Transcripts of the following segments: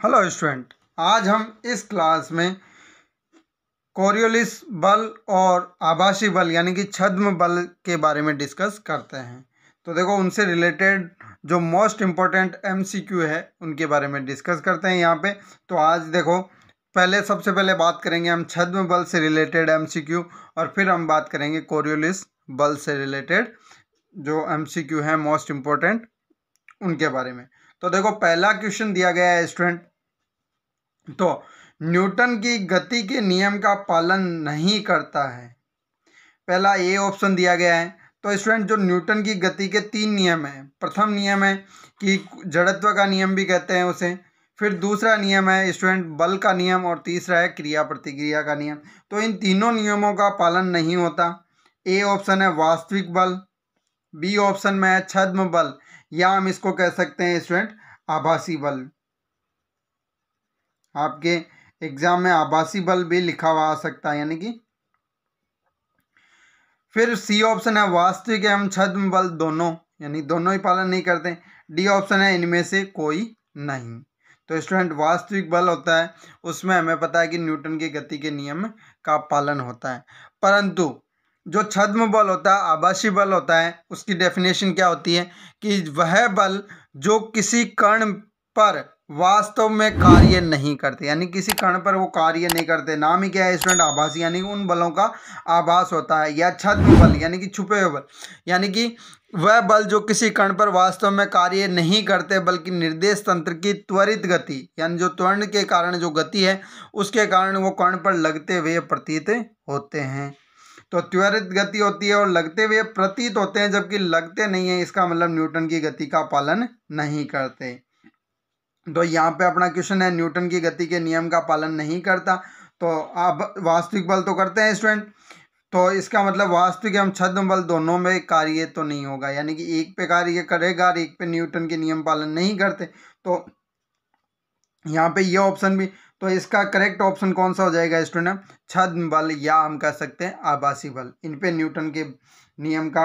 Hello student, आज हम इस क्लास में कोरियोलिस बल और आभासी बल यानी कि छद्म बल के बारे में डिस्कस करते हैं। तो देखो, उनसे रिलेटेड जो मोस्ट इम्पोर्टेंट एमसीक्यू है उनके बारे में डिस्कस करते हैं यहाँ पे। तो आज देखो, सबसे पहले बात करेंगे हम छद्म बल से रिलेटेड एमसीक्यू, और फिर हम बात करेंगे कोरियोलिस बल से रिलेटेड जो एमसीक्यू है मोस्ट इम्पोर्टेंट उनके बारे में। तो देखो, पहला क्वेश्चन दिया गया है स्टूडेंट, तो न्यूटन की गति के नियम का पालन नहीं करता है। पहला ए ऑप्शन दिया गया है। तो स्टूडेंट, जो न्यूटन की गति के 3 नियम हैं, प्रथम नियम है कि जड़त्व का नियम भी कहते हैं उसे, फिर दूसरा नियम है स्टूडेंट बल का नियम, और तीसरा है क्रिया प्रतिक्रिया का नियम। तो इन तीनों नियमों का पालन नहीं होता। ए ऑप्शन है वास्तविक बल, बी ऑप्शन में है छद्म बल, या हम इसको कह सकते हैं स्टूडेंट आभासी बल। आपके एग्जाम में आभासी बल भी लिखा हुआ आ सकता है, यानी कि। फिर सी ऑप्शन है वास्तविक एवं छद्म बल दोनों, यानी दोनों ही पालन नहीं करते। डी ऑप्शन है इनमें से कोई नहीं। तो स्टूडेंट, वास्तविक बल होता है उसमें हमें पता है कि न्यूटन की गति के नियम का पालन होता है, परंतु जो छद्म बल होता है, आभासी बल होता है, उसकी डेफिनेशन क्या होती है कि वह बल जो किसी कण पर वास्तव में कार्य नहीं करते, यानी किसी कण पर वो कार्य नहीं करते। नाम ही क्या है स्टूडेंट? आभासी, यानी कि उन बलों का आभास होता है। या छद्म बल यानी कि छुपे हुए बल, यानी कि वह बल जो किसी कण पर वास्तव में कार्य नहीं करते बल्कि निर्देश तंत्र की त्वरित गति, यानी जो त्वरण के कारण जो गति है उसके कारण वो कण पर लगते हुए प्रतीत होते हैं। तो त्वरित गति होती है और लगते हुए प्रतीत होते हैं, जबकि लगते नहीं है, इसका मतलब न्यूटन की गति का पालन नहीं करते। तो यहाँ पे अपना क्वेश्चन है न्यूटन की गति के नियम का पालन नहीं करता। तो अब वास्तविक बल तो करते हैं स्टूडेंट, तो इसका मतलब वास्तविक एवं छद्म बल दोनों में कार्य तो नहीं होगा, यानी कि एक पे कार्य करेगा और एक पे न्यूटन के नियम पालन नहीं करते। तो यहाँ पे ये ऑप्शन भी, तो इसका करेक्ट ऑप्शन कौन सा हो जाएगा स्टूडेंट? छद्म बल, या हम कह सकते हैं आभासी बल। इन पे न्यूटन के नियम का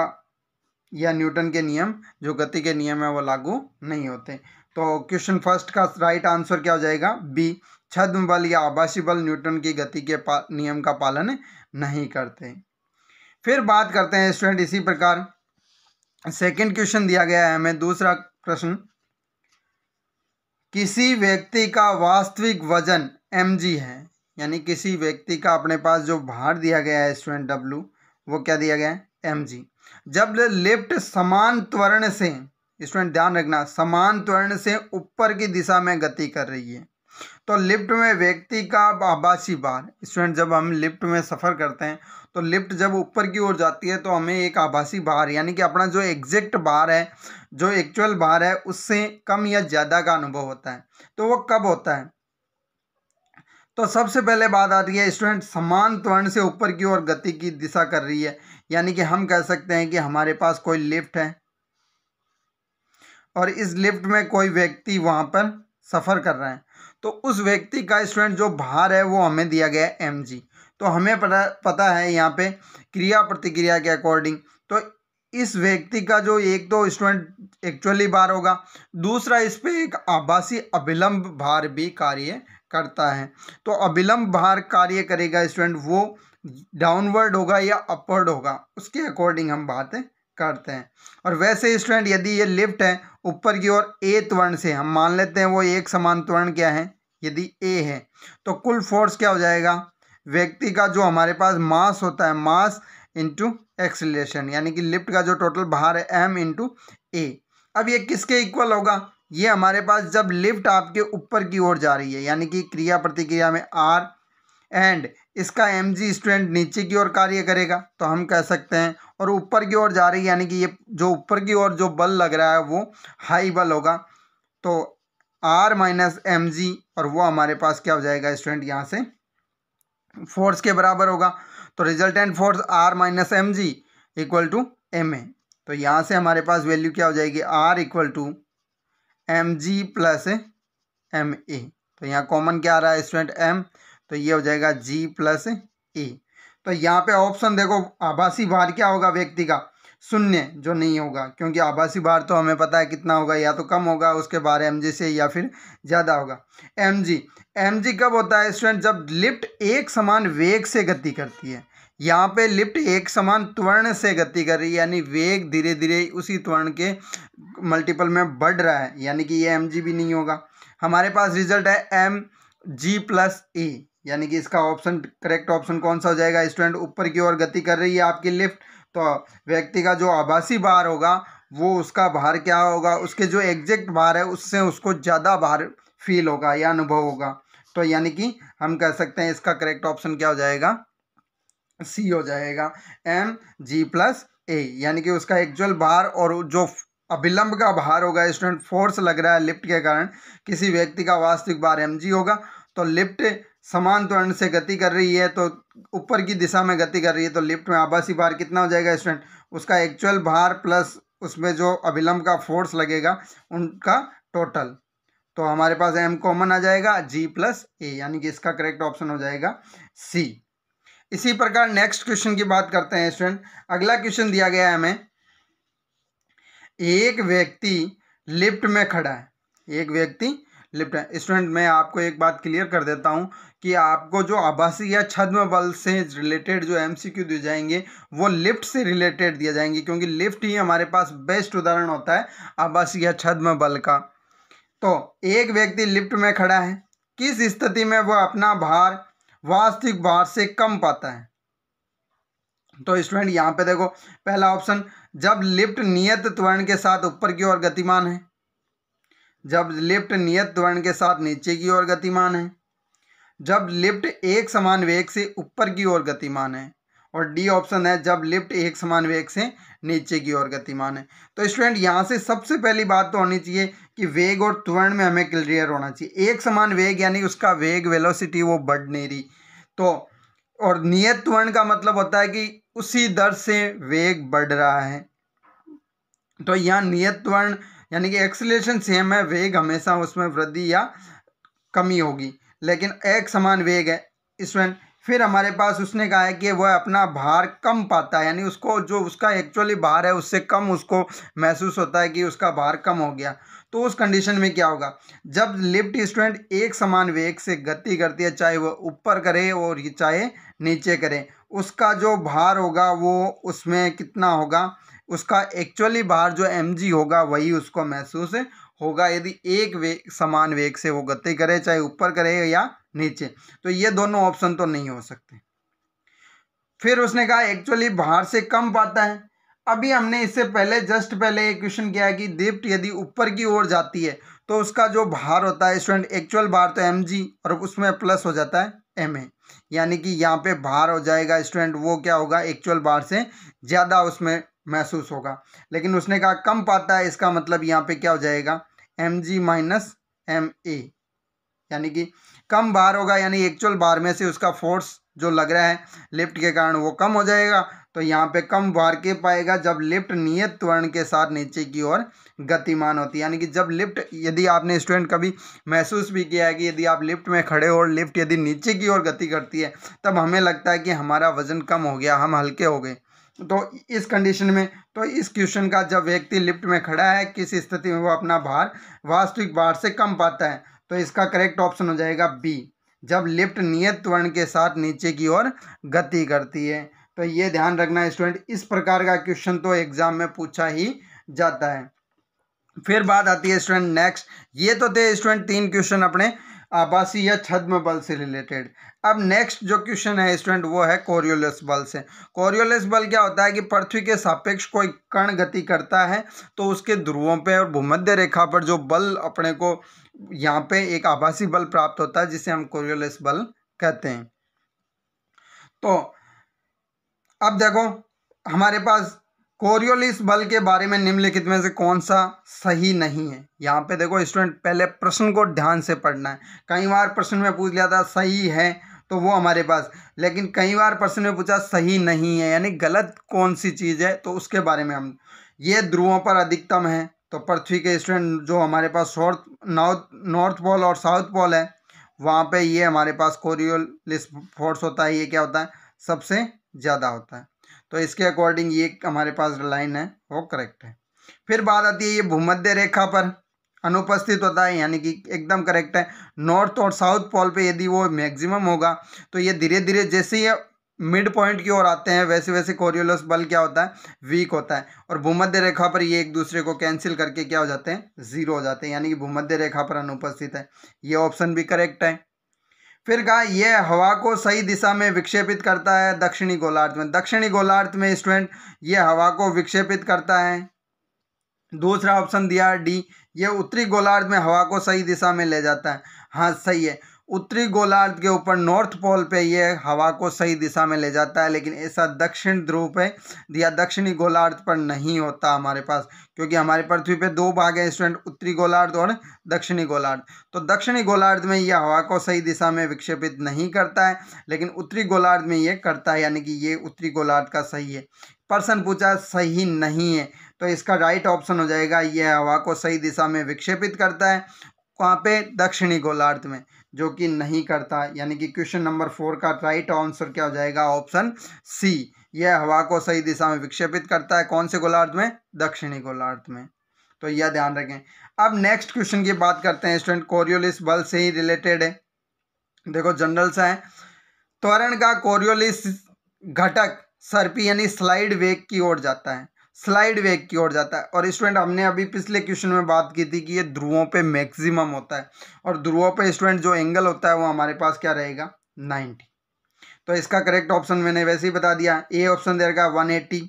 या न्यूटन के नियम जो गति के नियम है वो लागू नहीं होते। तो क्वेश्चन फर्स्ट का राइट आंसर क्या हो जाएगा? बी, छद्म बल या आभासी बल न्यूटन की गति के नियम का पालन नहीं करते। फिर बात करते हैं स्टूडेंट, इसी प्रकार सेकंड क्वेश्चन दिया गया है हमें, दूसरा प्रश्न, किसी व्यक्ति का वास्तविक वजन mg है, यानी किसी व्यक्ति का अपने पास जो भार दिया गया है स्टूडेंट w, वो क्या दिया गया है? mg। जब लिफ्ट समान त्वरण से, स्टूडेंट ध्यान रखना, समान त्वरण से ऊपर की दिशा में गति कर रही है, तो लिफ्ट में व्यक्ति का आभासी भार, स्टूडेंट जब हम लिफ्ट में सफ़र करते हैं तो लिफ्ट जब ऊपर की ओर जाती है तो हमें एक आभासी भार, यानी कि अपना जो एग्जैक्ट भार है, जो एक्चुअल भार है, उससे कम या ज़्यादा का अनुभव होता है। तो वो कब होता है? तो सबसे पहले बात आती है स्टूडेंट, समान त्वरण से ऊपर की ओर गति की दिशा कर रही है, यानी कि हम कह सकते हैं कि हमारे पास कोई लिफ्ट है और इस लिफ्ट में कोई व्यक्ति वहाँ पर सफ़र कर रहा है, तो उस व्यक्ति का स्टूडेंट जो भार है वो हमें दिया गया है mg। तो हमें पता है यहाँ पे क्रिया प्रतिक्रिया के अकॉर्डिंग, तो इस व्यक्ति का जो एक तो स्टूडेंट एक्चुअली भार होगा, दूसरा इस पे एक आभासी अभिलंब भार भी कार्य करता है। तो अभिलंब भार कार्य करेगा स्टूडेंट, वो डाउनवर्ड होगा या अपवर्ड होगा, उसके अकॉर्डिंग हम बात करते हैं। और वैसे स्टूडेंट, यदि ये लिफ्ट है ऊपर की ओर ए त्वरण से, हम मान लेते हैं वो एक समान त्वरण क्या है, यदि ए है, तो कुल फोर्स क्या हो जाएगा? व्यक्ति का जो हमारे पास मास होता है, मास इंटू एक्सीलरेशन, यानी कि लिफ्ट का जो टोटल भार है m इंटू ए। अब ये किसके इक्वल होगा? ये हमारे पास जब लिफ्ट आपके ऊपर की ओर जा रही है, यानी कि क्रिया प्रतिक्रिया में r, एंड इसका mg स्टूडेंट नीचे की ओर कार्य करेगा, तो हम कह सकते हैं, और ऊपर की ओर जा रही है, यानी कि ये जो ऊपर की ओर जो बल लग रहा है वो हाई बल होगा, तो r माइनस mg, और वो हमारे पास क्या हो जाएगा स्टूडेंट? यहाँ से फोर्स के बराबर होगा। तो resultant force r minus mg equal to ma। तो यहाँ से हमारे पास वैल्यू क्या हो जाएगी? r equal to mg plus ma। तो यहाँ कॉमन क्या आ रहा है स्टूडेंट? m, तो ये हो जाएगा g प्लस a। तो यहाँ पे ऑप्शन देखो, आभासी भार क्या होगा व्यक्ति का? शून्य जो नहीं होगा, क्योंकि आभासी भार तो हमें पता है कितना होगा, या तो कम होगा उसके भार mg से या फिर ज़्यादा होगा। mg कब होता है स्टूडेंट? जब लिफ्ट एक समान वेग से गति करती है। यहाँ पे लिफ्ट एक समान त्वरण से गति कर रही है, यानी वेग धीरे धीरे उसी त्वरण के मल्टीपल में बढ़ रहा है, यानी कि ये mg भी नहीं होगा। हमारे पास रिजल्ट है mg+a, यानी कि इसका ऑप्शन करेक्ट ऑप्शन कौन सा हो जाएगा स्टूडेंट? ऊपर की ओर गति कर रही है आपकी लिफ्ट, तो व्यक्ति का जो आभासी भार होगा वो उसका भार क्या होगा? उसके जो एग्जैक्ट भार है उससे उसको ज़्यादा भार फील होगा या अनुभव होगा। तो यानी कि हम कह सकते हैं इसका करेक्ट ऑप्शन क्या हो जाएगा? सी हो जाएगा, mg+a, यानी कि उसका एक्चुअल भार और जो अभिलंब का भार होगा स्टूडेंट, फोर्स लग रहा है लिफ्ट के कारण, किसी व्यक्ति का वास्तविक भार mg होगा। तो लिफ्ट समान त्वरण से गति कर रही है, तो ऊपर की दिशा में गति कर रही है, तो लिफ्ट में आभासी भार कितना हो जाएगा स्टूडेंट? उसका एक्चुअल भार प्लस उसमें जो अभिलंब का फोर्स लगेगा उनका टोटल। तो हमारे पास m कॉमन आ जाएगा, g+a, यानी कि इसका करेक्ट ऑप्शन हो जाएगा सी। इसी प्रकार नेक्स्ट क्वेश्चन की बात करते हैं स्टूडेंट। अगला क्वेश्चन दिया गया है हमें, एक व्यक्ति लिफ्ट में खड़ा है, एक व्यक्ति लिफ्ट है। स्टूडेंट मैं आपको एक बात क्लियर कर देता हूं कि आपको जो आभासी या छद्म बल से रिलेटेड जो एमसीक्यू दिए जाएंगे वो लिफ्ट से रिलेटेड दिए जाएंगे, क्योंकि लिफ्ट ही हमारे पास बेस्ट उदाहरण होता है आभासी या छद्म बल का। तो एक व्यक्ति लिफ्ट में खड़ा है, किस स्थिति में वह अपना भार वास्तविक भार से कम पाता है? तो स्टूडेंट यहाँ पे देखो, पहला ऑप्शन, जब लिफ्ट नियत त्वरण के साथ ऊपर की ओर गतिमान है, जब लिफ्ट नियत त्वरण के साथ नीचे की ओर गतिमान है, जब लिफ्ट एक समान वेग से ऊपर की ओर गतिमान है, और डी ऑप्शन है जब लिफ्ट एक समान वेग से नीचे की ओर गतिमान है। तो स्टूडेंट यहाँ से सबसे पहली बात तो होनी चाहिए कि वेग और त्वरण में हमें क्लियर होना चाहिए। एक समान वेग यानी उसका वेग वेलोसिटी वो बढ़ नहीं रही, तो और नियत त्वरण का मतलब होता है कि उसी दर से वेग बढ़ रहा है। तो यहाँ नियत त्वरण यानी कि एक्सीलरेशन सेम है, वेग हमेशा उसमें वृद्धि या कमी होगी, लेकिन एक समान वेग है स्टूडेंट। फिर हमारे पास उसने कहा है कि वह अपना भार कम पाता है, यानी उसको जो उसका एक्चुअली भार है उससे कम उसको महसूस होता है कि उसका भार कम हो गया। तो उस कंडीशन में क्या होगा? जब लिफ्ट स्टूडेंट एक समान वेग से गति करती है, चाहे वह ऊपर करे और चाहे नीचे करे, उसका जो भार होगा वो उसमें कितना होगा? उसका एक्चुअली भार जो mg होगा वही उसको महसूस होगा यदि एक वेग समान वेग से वो गति करे, चाहे ऊपर करे या नीचे। तो ये दोनों ऑप्शन तो नहीं हो सकते। फिर उसने कहा एक्चुअली भार से कम पाता है। अभी हमने इससे पहले जस्ट पहले एक क्वेश्चन किया है कि लिफ्ट यदि ऊपर की ओर जाती है तो उसका जो भार होता है स्टूडेंट, एक्चुअल भार तो mg और उसमें प्लस हो जाता है ma, यानी कि यहाँ पे भार हो जाएगा स्टूडेंट वो क्या होगा? एक्चुअल भार से ज़्यादा उसमें महसूस होगा। लेकिन उसने कहा कम पाता है, इसका मतलब यहाँ पे क्या हो जाएगा? mg - ma, यानी कि कम भार होगा, यानी एक्चुअल भार में से उसका फोर्स जो लग रहा है लिफ्ट के कारण वो कम हो जाएगा। तो यहाँ पे कम भार के पाएगा जब लिफ्ट नियत त्वरण के साथ नीचे की ओर गतिमान होती है, यानी कि जब लिफ्ट, यदि आपने स्टूडेंट कभी महसूस भी किया है कि यदि आप लिफ्ट में खड़े हो और लिफ्ट यदि नीचे की ओर गति करती है तब हमें लगता है कि हमारा वजन कम हो गया, हम हल्के हो गए। तो इस कंडीशन में, तो इस क्वेश्चन का जब व्यक्ति लिफ्ट में खड़ा है किस स्थिति में वो अपना भार वास्तविक भार से कम पाता है, तो इसका करेक्ट ऑप्शन हो जाएगा बी, जब लिफ्ट नियत त्वरण के साथ नीचे की ओर गति करती है। तो ये ध्यान रखना स्टूडेंट, इस प्रकार का क्वेश्चन तो एग्जाम में पूछा ही जाता है। फिर बात आती है स्टूडेंट नेक्स्ट, ये तो थे स्टूडेंट 3 क्वेश्चन अपने आभासी या छद्म बल से रिलेटेड। अब नेक्स्ट जो क्वेश्चन है स्टूडेंट वो है कोरियोलिस बल से। कोरियोलिस बल क्या होता है कि पृथ्वी के सापेक्ष कोई कण गति करता है तो उसके ध्रुवों पे और भूमध्य रेखा पर जो बल अपने को यहाँ पे एक आभासी बल प्राप्त होता है जिसे हम कोरियोलिस बल कहते हैं। तो अब देखो हमारे पास कोरियोलिस बल के बारे में निम्नलिखित में से कौन सा सही नहीं है। यहाँ पे देखो स्टूडेंट, पहले प्रश्न को ध्यान से पढ़ना है। कई बार प्रश्न में पूछ लिया था सही है तो वो हमारे पास, लेकिन कई बार प्रश्न में पूछा सही नहीं है यानी गलत कौन सी चीज़ है, तो उसके बारे में हम, ये ध्रुवों पर अधिकतम है। तो पृथ्वी के स्टूडेंट जो हमारे पास नॉर्थ पोल और साउथ पोल है वहाँ पे ये हमारे पास कोरियोलिस फोर्स होता है, ये क्या होता है? सबसे ज़्यादा होता है। तो इसके अकॉर्डिंग ये हमारे पास लाइन है वो करेक्ट है। फिर बात आती है ये भूमध्य रेखा पर अनुपस्थित होता है, यानी कि एकदम करेक्ट है। नॉर्थ और साउथ पोल पे यदि वो मैक्सिमम होगा तो ये धीरे धीरे जैसे ये मिड पॉइंट की ओर आते हैं वैसे वैसे कोरियोलिस बल क्या होता है, वीक होता है, और भूमध्य रेखा पर ये एक दूसरे को कैंसिल करके क्या हो जाते हैं, जीरो हो जाते हैं, यानी कि भूमध्य रेखा पर अनुपस्थित है। ये ऑप्शन भी करेक्ट है। फिर कहा यह हवा को सही दिशा में विक्षेपित करता है दक्षिणी गोलार्ध में। दक्षिणी गोलार्ध में स्टूडेंट ये हवा को विक्षेपित करता है। दूसरा ऑप्शन दिया डी, ये उत्तरी गोलार्ध में हवा को सही दिशा में ले जाता है। हाँ सही है, उत्तरी गोलार्ध के ऊपर नॉर्थ पोल पे ये हवा को सही दिशा में ले जाता है, लेकिन ऐसा दक्षिण ध्रुव पे या दक्षिणी गोलार्ध पर नहीं होता हमारे पास, क्योंकि हमारे पृथ्वी पे दो भाग है स्टूडेंट, उत्तरी गोलार्ध और दक्षिणी गोलार्ध। तो दक्षिणी गोलार्ध में यह हवा को सही दिशा में विक्षेपित नहीं करता है, लेकिन उत्तरी गोलार्ध में ये करता है, यानी कि ये उत्तरी गोलार्ध का सही है। प्रश्न पूछा सही नहीं है, तो इसका राइट ऑप्शन हो जाएगा यह हवा को सही दिशा में विक्षेपित करता है, वहाँ पे दक्षिणी गोलार्ध में, जो कि नहीं करता, यानी कि क्वेश्चन नंबर 4 का राइट आंसर क्या हो जाएगा, ऑप्शन सी, यह हवा को सही दिशा में विक्षेपित करता है। कौन से गोलार्ध में, दक्षिणी गोलार्ध में। तो यह ध्यान रखें। अब नेक्स्ट क्वेश्चन की बात करते हैं स्टूडेंट, कोरियोलिस बल से ही रिलेटेड है। देखो जनरल सा है, त्वरण का कोरियोलिस घटक सर्पी यानी स्लाइड वेग की ओर जाता है, स्लाइड वेग की ओर जाता है। और स्टूडेंट हमने अभी पिछले क्वेश्चन में बात की थी कि ये ध्रुवों पे मैक्सिमम होता है, और ध्रुवों पे स्टूडेंट जो एंगल होता है वो हमारे पास क्या रहेगा, 90। तो इसका करेक्ट ऑप्शन मैंने वैसे ही बता दिया। ए ऑप्शन देगा 180,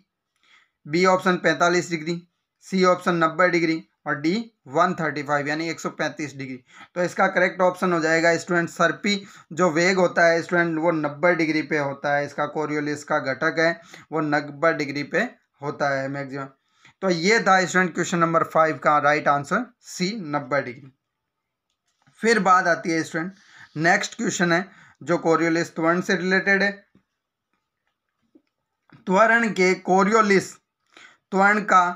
B option 45 degree, C option 90 degree, और डी 135 यानी 135 डिग्री। तो इसका करेक्ट ऑप्शन हो जाएगा स्टूडेंट सर्पी जो वेग होता है स्टूडेंट वो 90 डिग्री पे होता है, इसका कोरियोलिस का घटक है वो 90 डिग्री पे होता है मैक्सिमम। तो ये था स्टूडेंट क्वेश्चन नंबर 5 का राइट आंसर सी, 90 डिग्री। फिर बात आती है स्टूडेंट, नेक्स्ट क्वेश्चन है जो कोरियोलिस त्वरण से रिलेटेड है। त्वरण के कोरियोलिस त्वरण का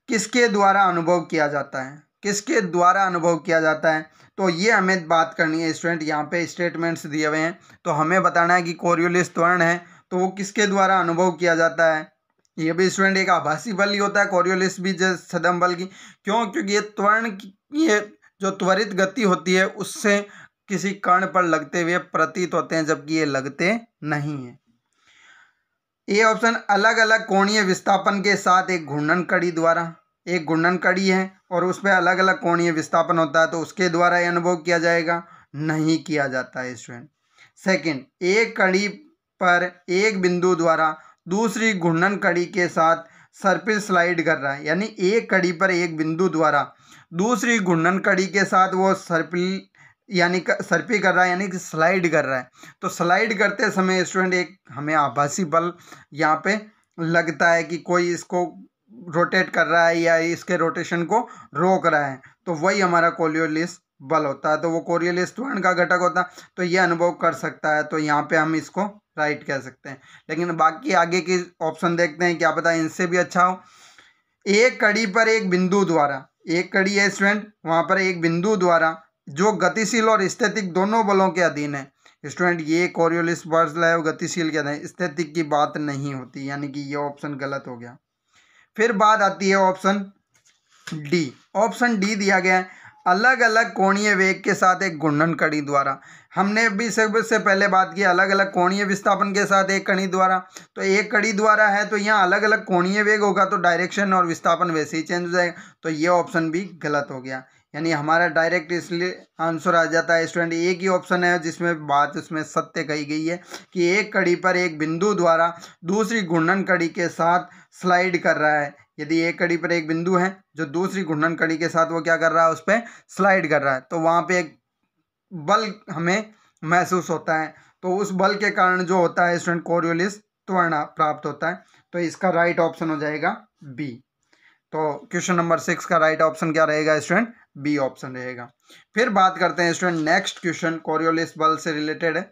किसके द्वारा अनुभव किया जाता है, किसके द्वारा अनुभव किया जाता है, तो ये हमें बात करनी है स्टूडेंट। यहाँ पे स्टेटमेंट्स दिए हुए हैं, तो हमें बताना है कि कोरियोलिस त्वरण है तो वो किसके द्वारा अनुभव किया जाता है। ये भी स्टूडेंट एक आभासी बल ही होता है, कोरियोलिस भी छद्म बल की, क्यों, क्योंकि ये त्वरण की ये जो त्वरित गति होती है उससे किसी कण पर लगते हुए प्रतीत होते हैं, जबकि ये लगते नहीं हैं। ये ऑप्शन अलग अलग कोणीय विस्थापन के साथ एक घूर्णन कड़ी द्वारा, एक घूर्णन कड़ी है और उस पर अलग अलग कोणीय विस्थापन होता है, तो उसके द्वारा ये अनुभव किया जाएगा, नहीं किया जाता है स्टूडेंट। सेकंड, एक कड़ी पर एक बिंदु द्वारा दूसरी घूर्णन कड़ी के साथ सर्पिल स्लाइड कर रहा है, यानी एक कड़ी पर एक बिंदु द्वारा दूसरी घूर्णन कड़ी के साथ वो सर्पिल यानी सर्पी कर रहा है, यानी कि स्लाइड कर रहा है। तो स्लाइड करते समय स्टूडेंट एक हमें आभासी बल यहाँ पे लगता है कि कोई इसको रोटेट कर रहा है या इसके रोटेशन को रोक रहा है, तो वही हमारा कोरियोलिस बल होता है। तो वो कोरियोलिस त्वरण का घटक होता है, तो ये अनुभव कर सकता है, तो यहाँ पे हम इसको राइट कह सकते हैं। लेकिन बाकी आगे की ऑप्शन देखते हैं, क्या पता इनसे भी अच्छा हो। एक कड़ी पर एक बिंदु द्वारा, एक कड़ी है स्टूडेंट, वहाँ पर एक बिंदु द्वारा जो गतिशील और स्थितिक दोनों बलों के अधीन है स्टूडेंट, ये कोरियोलिस बल है वो गतिशील के अधीन, स्थितिक की बात नहीं होती, यानी कि ये ऑप्शन गलत हो गया। फिर बात आती है ऑप्शन डी, ऑप्शन डी दिया गया है अलग अलग कोणीय वेग के साथ एक घूर्णन कड़ी द्वारा। हमने भी सबसे पहले बात की अलग अलग कोणीय विस्थापन के साथ एक कड़ी द्वारा, तो एक कड़ी द्वारा है तो यहाँ अलग अलग कोणीय वेग होगा, तो डायरेक्शन और विस्थापन वैसे ही चेंज हो जाएगा, तो ये ऑप्शन भी गलत हो गया। यानी हमारा डायरेक्ट इसलिए आंसर आ जाता है स्टूडेंट, एक ही ऑप्शन है जिसमें बात उसमें सत्य कही गई है कि एक कड़ी पर एक बिंदु द्वारा दूसरी घूर्णन कड़ी के साथ स्लाइड कर रहा है। यदि एक कड़ी पर एक बिंदु है जो दूसरी घूर्णन कड़ी के साथ वो क्या कर रहा है, उस पर स्लाइड कर रहा है, तो वहाँ पे एक बल हमें महसूस होता है, तो उस बल के कारण जो होता है स्टूडेंट कोरियोलिस त्वरण प्राप्त होता है। तो इसका राइट ऑप्शन हो जाएगा बी। तो क्वेश्चन नंबर 6 का राइट ऑप्शन क्या रहेगा स्टूडेंट, बी ऑप्शन रहेगा। फिर बात करते हैं स्टूडेंट नेक्स्ट क्वेश्चन कोरियोलिस बल से रिलेटेड है।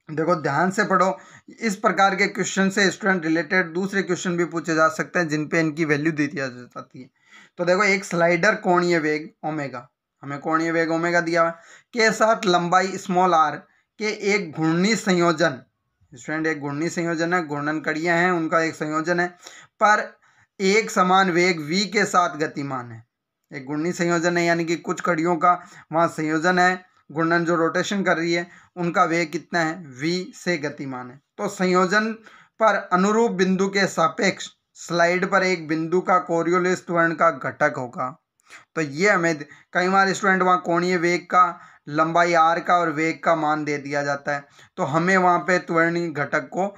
देखो ध्यान से पढ़ो, इस प्रकार के क्वेश्चन से स्टूडेंट रिलेटेड दूसरे क्वेश्चन भी पूछे जा सकते हैं जिन पे इनकी वैल्यू दी जाती है। तो देखो एक स्लाइडर कोणीय वेग ओमेगा, हमें कोणीय वेग ओमेगा दिया हुआ के साथ लंबाई स्मॉल आर के एक घूर्णी संयोजन स्टूडेंट एक घूर्णी संयोजन है, घूर्णन कड़ियाँ हैं उनका एक संयोजन है, पर एक समान वेग v के साथ गतिमान है। एक घूर्णी संयोजन है यानी कि कुछ कड़ियों का वहाँ संयोजन है, घूर्णन जो रोटेशन कर रही है उनका वेग कितना है, v से गतिमान है। तो संयोजन पर अनुरूप बिंदु के सापेक्ष स्लाइड पर एक बिंदु का कोरियोलिस त्वरण का घटक होगा। तो ये हमें कई बार स्टूडेंट वहाँ कोणीय वेग का, लंबाई r का और वेग का मान दे दिया जाता है, तो हमें वहाँ पे त्वरणीय घटक को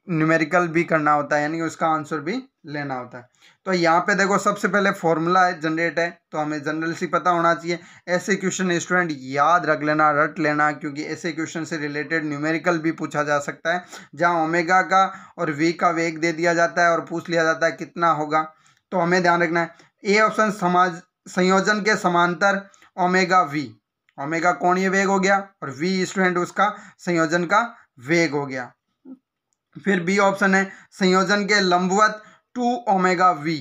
न्यूमेरिकल भी करना होता है, यानी उसका आंसर भी लेना होता है। तो यहाँ पे देखो सबसे पहले फॉर्मूला है, जनरेट है, तो हमें जनरल सी पता होना चाहिए। ऐसे क्वेश्चन स्टूडेंट याद रख लेना, रट लेना, क्योंकि ऐसे क्वेश्चन से रिलेटेड न्यूमेरिकल भी पूछा जा सकता है, जहाँ ओमेगा का और वी का वेग दे दिया जाता है और पूछ लिया जाता है कितना होगा। तो हमें ध्यान रखना है ए ऑप्शन संयोजन के समांतर ओमेगा वी, ओमेगा कोणीय वेग हो गया और वी स्टूडेंट उसका संयोजन का वेग हो गया। फिर बी ऑप्शन है संयोजन के लंबवत 2 ओमेगा वी,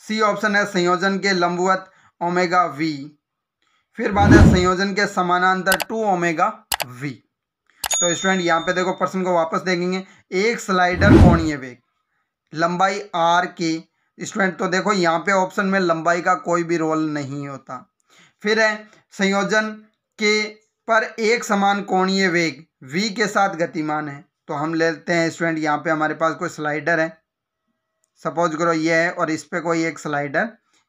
सी ऑप्शन है संयोजन के लंबवत ओमेगा वी, फिर बाद है संयोजन के समानांतर 2 ओमेगा वी। तो स्टूडेंट यहाँ पे देखो प्रश्न को वापस देखेंगे, एक स्लाइडर कोणीय वेग लंबाई r के, स्टूडेंट तो देखो यहाँ पे ऑप्शन में लंबाई का कोई भी रोल नहीं होता। फिर है संयोजन के पर एक समान कोणीय वेग v के साथ गतिमान है। तो हम लेते हैं स्टूडेंट यहाँ पे हमारे पास कोई स्लाइडर है, सपोज करो ये है और इस पे कोई एक स्लाइडर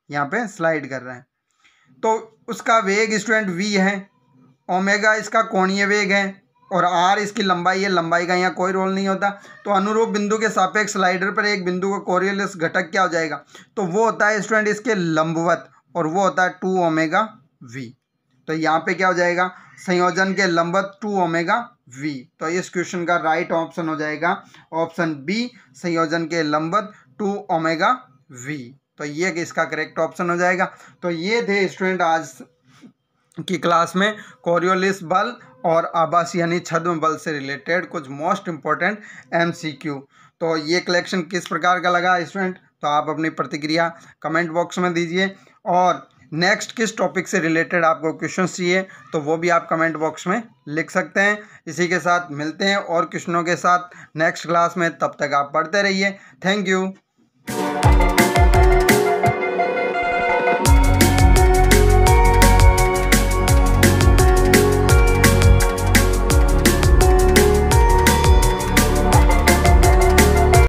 यहाँ पे स्लाइड कर रहा है, तो उसका वेग स्टूडेंट v है, ओमेगा इसका कोणीय वेग है और r इसकी लंबाई है, लंबाई का यहाँ कोई रोल नहीं होता। तो अनुरूप बिंदु के सापेक्ष स्लाइडर पर एक बिंदु का कोरियोलिस घटक क्या हो जाएगा, तो वो होता है स्टूडेंट इसके लंबवत और वो होता है 2 ओमेगा वी। तो यहाँ पे क्या हो जाएगा, संयोजन के लंबवत 2 ओमेगा वी। तो इस क्वेश्चन का राइट ऑप्शन हो जाएगा ऑप्शन बी, संयोजन के लंबवत 2 ओमेगा वी। तो ये इसका करेक्ट ऑप्शन हो जाएगा। तो ये थे स्टूडेंट आज की क्लास में कोरियोलिस बल और आभासी यानी छद्म बल से रिलेटेड कुछ मोस्ट इम्पोर्टेंट MCQ। तो ये कलेक्शन किस प्रकार का लगा स्टूडेंट, तो आप अपनी प्रतिक्रिया कमेंट बॉक्स में दीजिए, और नेक्स्ट किस टॉपिक से रिलेटेड आपको क्वेश्चंस चाहिए तो वो भी आप कमेंट बॉक्स में लिख सकते हैं। इसी के साथ मिलते हैं और क्वेश्चनों के साथ नेक्स्ट क्लास में, तब तक आप पढ़ते रहिए। Thank you.